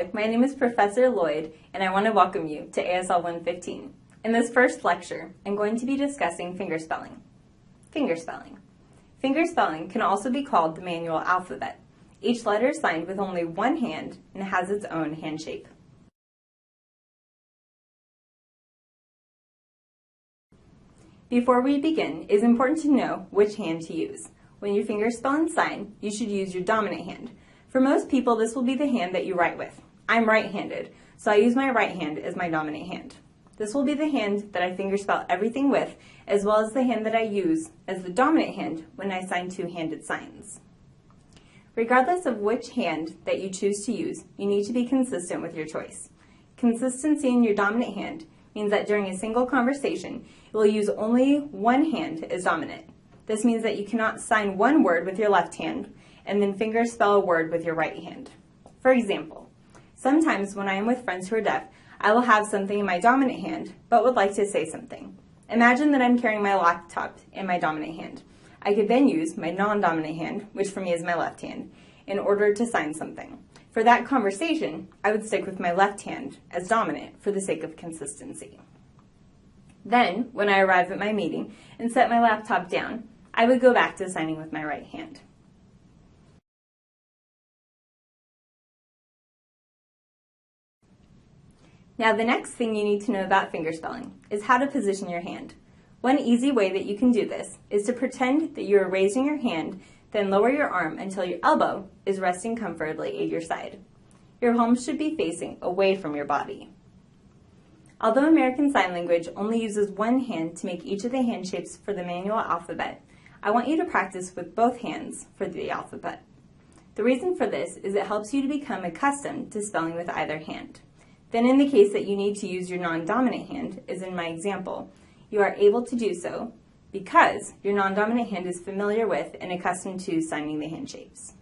Hi, my name is Professor Lloyd, and I want to welcome you to ASL 115. In this first lecture, I'm going to be discussing fingerspelling. Fingerspelling. Fingerspelling can also be called the manual alphabet. Each letter is signed with only one hand and has its own hand shape. Before we begin, it is important to know which hand to use. When you fingerspell and sign, you should use your dominant hand. For most people, this will be the hand that you write with. I'm right-handed, so I use my right hand as my dominant hand. This will be the hand that I fingerspell everything with, as well as the hand that I use as the dominant hand when I sign two-handed signs. Regardless of which hand that you choose to use, you need to be consistent with your choice. Consistency in your dominant hand means that during a single conversation, you will use only one hand as dominant. This means that you cannot sign one word with your left hand and then fingerspell a word with your right hand. For example, sometimes when I am with friends who are deaf, I will have something in my dominant hand, but would like to say something. Imagine that I'm carrying my laptop in my dominant hand. I could then use my non-dominant hand, which for me is my left hand, in order to sign something. For that conversation, I would stick with my left hand as dominant for the sake of consistency. Then, when I arrive at my meeting and set my laptop down, I would go back to signing with my right hand. Now, the next thing you need to know about fingerspelling is how to position your hand. One easy way that you can do this is to pretend that you are raising your hand, then lower your arm until your elbow is resting comfortably at your side. Your palm should be facing away from your body. Although American Sign Language only uses one hand to make each of the hand shapes for the manual alphabet, I want you to practice with both hands for the alphabet. The reason for this is it helps you to become accustomed to spelling with either hand. Then in the case that you need to use your non-dominant hand, as in my example, you are able to do so because your non-dominant hand is familiar with and accustomed to signing the hand shapes.